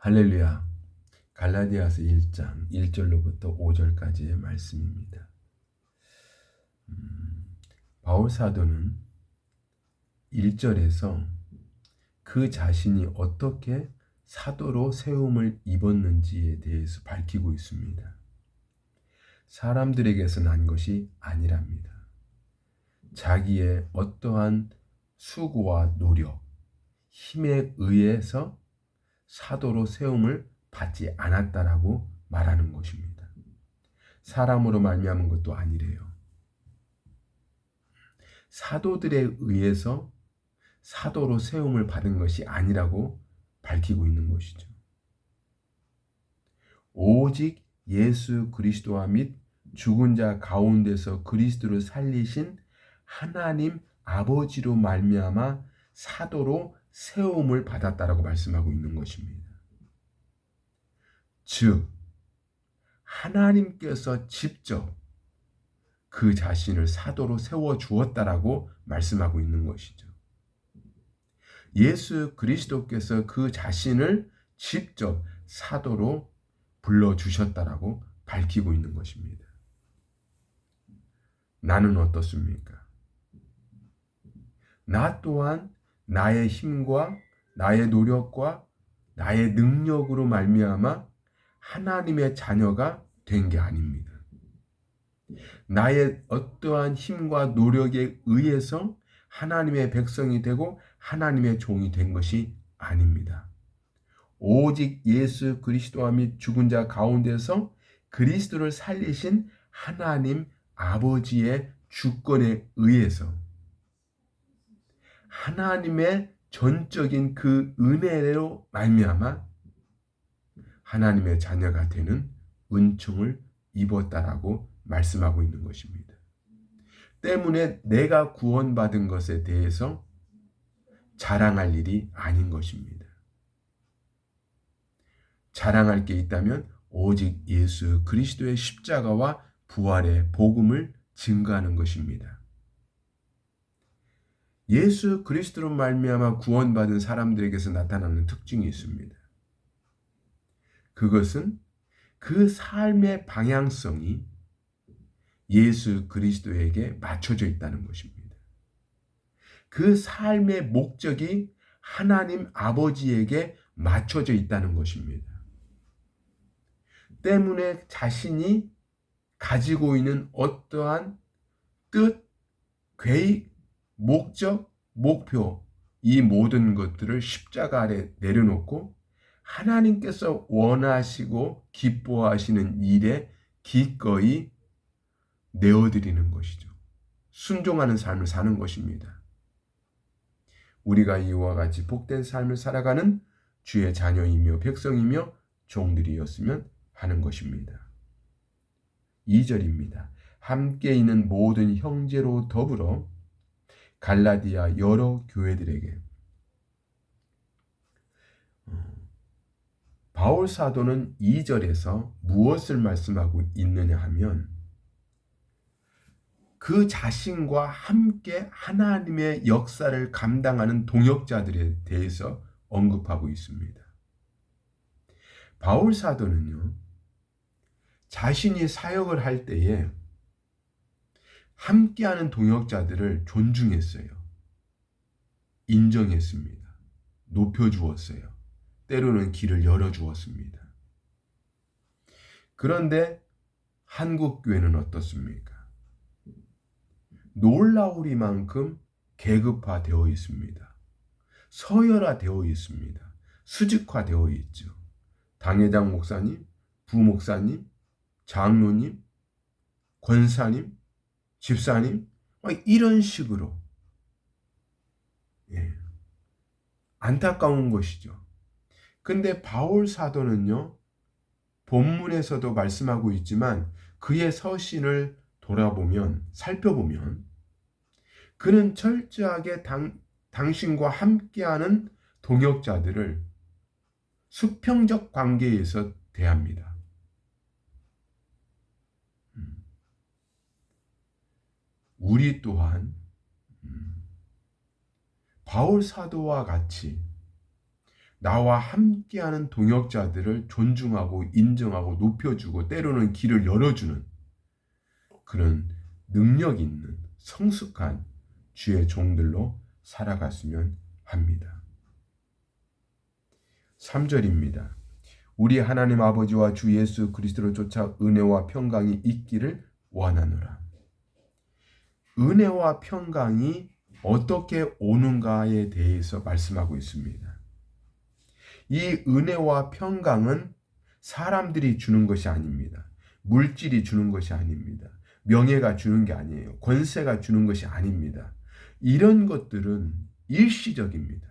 할렐루야. 갈라디아서 1장 1절로부터 5절까지의 말씀입니다. 바울 사도는 1절에서 그 자신이 어떻게 사도로 세움을 입었는지에 대해서 밝히고 있습니다. 사람들에게서 난 것이 아니랍니다. 자기의 어떠한 수고와 노력, 힘에 의해서 사도로 세움을 받지 않았다라고 말하는 것입니다. 사람으로 말미암은 것도 아니래요. 사도들에 의해서 사도로 세움을 받은 것이 아니라고 밝히고 있는 것이죠. 오직 예수 그리스도와 및 죽은 자 가운데서 그리스도를 살리신 하나님 아버지로 말미암아 사도로 세움을 받았다라고 말씀하고 있는 것입니다. 즉 하나님께서 직접 그 자신을 사도로 세워 주었다라고 말씀하고 있는 것이죠. 예수 그리스도께서 그 자신을 직접 사도로 불러주셨다라고 밝히고 있는 것입니다. 나는 어떻습니까? 나 또한 나의 힘과 나의 노력과 나의 능력으로 말미암아 하나님의 자녀가 된 게 아닙니다. 나의 어떠한 힘과 노력에 의해서 하나님의 백성이 되고 하나님의 종이 된 것이 아닙니다. 오직 예수 그리스도와 및 죽은 자 가운데서 그리스도를 살리신 하나님 아버지의 주권에 의해서 하나님의 전적인 그 은혜로 말미암아 하나님의 자녀가 되는 은총을 입었다라고 말씀하고 있는 것입니다. 때문에 내가 구원받은 것에 대해서 자랑할 일이 아닌 것입니다. 자랑할 게 있다면 오직 예수 그리스도의 십자가와 부활의 복음을 증거하는 것입니다. 예수 그리스도로 말미암아 구원받은 사람들에게서 나타나는 특징이 있습니다. 그것은 그 삶의 방향성이 예수 그리스도에게 맞춰져 있다는 것입니다. 그 삶의 목적이 하나님 아버지에게 맞춰져 있다는 것입니다. 때문에 자신이 가지고 있는 어떠한 뜻, 계획, 목적, 목표, 이 모든 것들을 십자가 아래 내려놓고 하나님께서 원하시고 기뻐하시는 일에 기꺼이 내어드리는 것이죠. 순종하는 삶을 사는 것입니다. 우리가 이와 같이 복된 삶을 살아가는 주의 자녀이며 백성이며 종들이었으면 하는 것입니다. 2절입니다. 함께 있는 모든 형제로 더불어 갈라디아 여러 교회들에게 바울 사도는 2절에서 무엇을 말씀하고 있느냐 하면 그 자신과 함께 하나님의 역사를 감당하는 동역자들에 대해서 언급하고 있습니다. 바울 사도는요, 자신이 사역을 할 때에 함께하는 동역자들을 존중했어요. 인정했습니다. 높여주었어요. 때로는 길을 열어주었습니다. 그런데 한국 교회는 어떻습니까? 놀라우리만큼 계급화되어 있습니다. 서열화되어 있습니다. 수직화되어 있죠. 당회장 목사님, 부목사님, 장로님, 권사님, 집사님, 이런 식으로. 안타까운 것이죠. 근데 바울 사도는요, 본문에서도 말씀하고 있지만 그의 서신을 살펴보면 그는 철저하게 당신과 함께하는 동역자들을 수평적 관계에서 대합니다. 우리 또한 바울 사도와 같이 나와 함께하는 동역자들을 존중하고 인정하고 높여주고 때로는 길을 열어주는 그런 능력 있는 성숙한 주의 종들로 살아갔으면 합니다. 3절입니다. 우리 하나님 아버지와 주 예수 그리스도를 쫓아 은혜와 평강이 있기를 원하노라. 은혜와 평강이 어떻게 오는가에 대해서 말씀하고 있습니다. 이 은혜와 평강은 사람들이 주는 것이 아닙니다. 물질이 주는 것이 아닙니다. 명예가 주는 게 아니에요. 권세가 주는 것이 아닙니다. 이런 것들은 일시적입니다.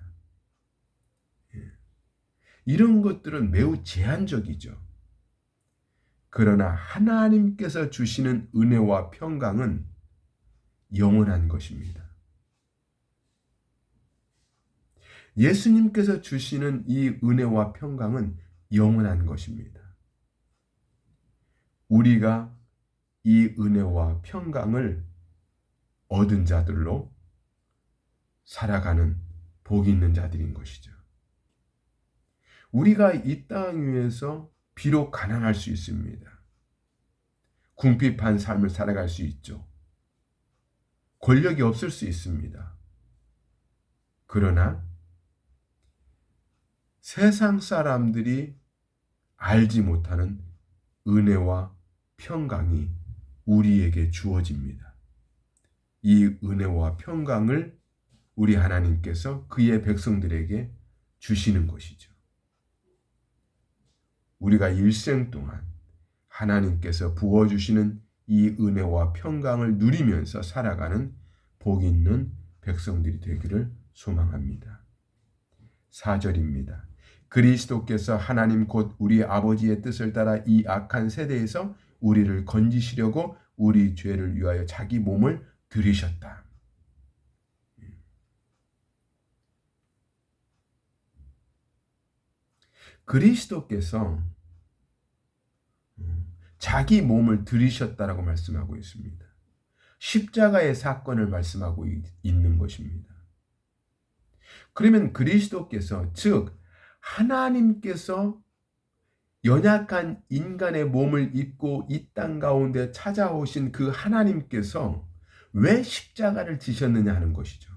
이런 것들은 매우 제한적이죠. 그러나 하나님께서 주시는 은혜와 평강은 영원한 것입니다. 예수님께서 주시는 이 은혜와 평강은 영원한 것입니다. 우리가 이 은혜와 평강을 얻은 자들로 살아가는 복 있는 자들인 것이죠. 우리가 이 땅 위에서 비록 가난할 수 있습니다. 궁핍한 삶을 살아갈 수 있죠. 권력이 없을 수 있습니다. 그러나 세상 사람들이 알지 못하는 은혜와 평강이 우리에게 주어집니다. 이 은혜와 평강을 우리 하나님께서 그의 백성들에게 주시는 것이죠. 우리가 일생 동안 하나님께서 부어주시는 이 은혜와 평강을 누리면서 살아가는 복 있는 백성들이 되기를 소망합니다. 4절입니다. 그리스도께서 하나님 곧 우리 아버지의 뜻을 따라 이 악한 세대에서 우리를 건지시려고 우리 죄를 위하여 자기 몸을 들이셨다. 그리스도께서 자기 몸을 들이셨다라고 말씀하고 있습니다. 십자가의 사건을 말씀하고 있는 것입니다. 그러면 그리스도께서, 즉 하나님께서 연약한 인간의 몸을 입고 이 땅 가운데 찾아오신 그 하나님께서 왜 십자가를 지셨느냐 하는 것이죠.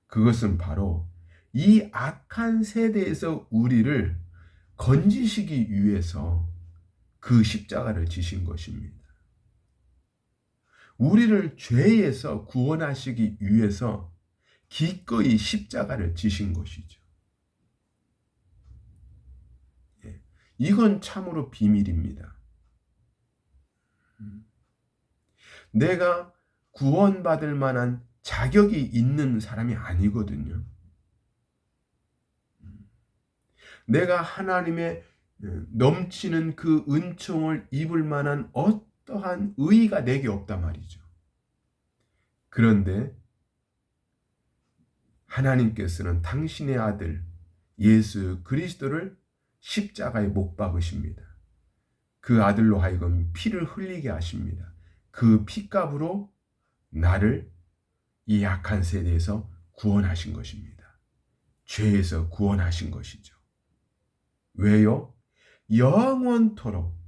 그것은 바로 이 악한 세대에서 우리를 건지시기 위해서 그 십자가를 지신 것입니다. 우리를 죄에서 구원하시기 위해서 기꺼이 십자가를 지신 것이죠. 이건 참으로 비밀입니다. 내가 구원받을 만한 자격이 있는 사람이 아니거든요. 내가 하나님의 넘치는 그 은총을 입을 만한 어떠한 의의가 내게 없단 말이죠. 그런데 하나님께서는 당신의 아들 예수 그리스도를 십자가에 못 박으십니다. 그 아들로 하여금 피를 흘리게 하십니다. 그 피값으로 나를 이 악한 세대에서 구원하신 것입니다. 죄에서 구원하신 것이죠. 왜요? 영원토록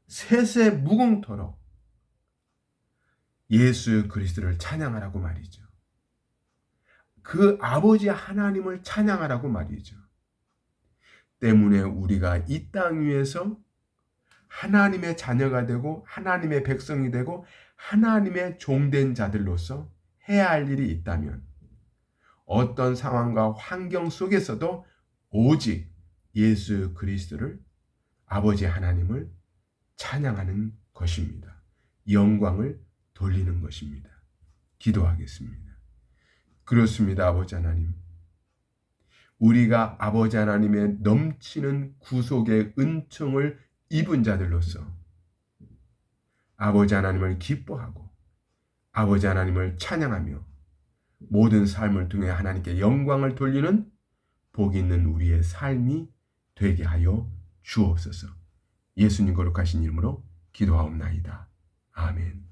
세세 무궁토록 예수 그리스도를 찬양하라고 말이죠. 그 아버지 하나님을 찬양하라고 말이죠. 때문에 우리가 이 땅 위에서 하나님의 자녀가 되고 하나님의 백성이 되고 하나님의 종된 자들로서 해야 할 일이 있다면 어떤 상황과 환경 속에서도 오직 예수 그리스도를 아버지 하나님을 찬양하는 것입니다. 영광을 돌리는 것입니다. 기도하겠습니다. 그렇습니다. 아버지 하나님. 우리가 아버지 하나님의 넘치는 구속의 은총을 입은 자들로서 아버지 하나님을 기뻐하고 아버지 하나님을 찬양하며 모든 삶을 통해 하나님께 영광을 돌리는 복 있는 우리의 삶이 되게 하여 주옵소서. 예수님 거룩하신 이름으로 기도하옵나이다. 아멘.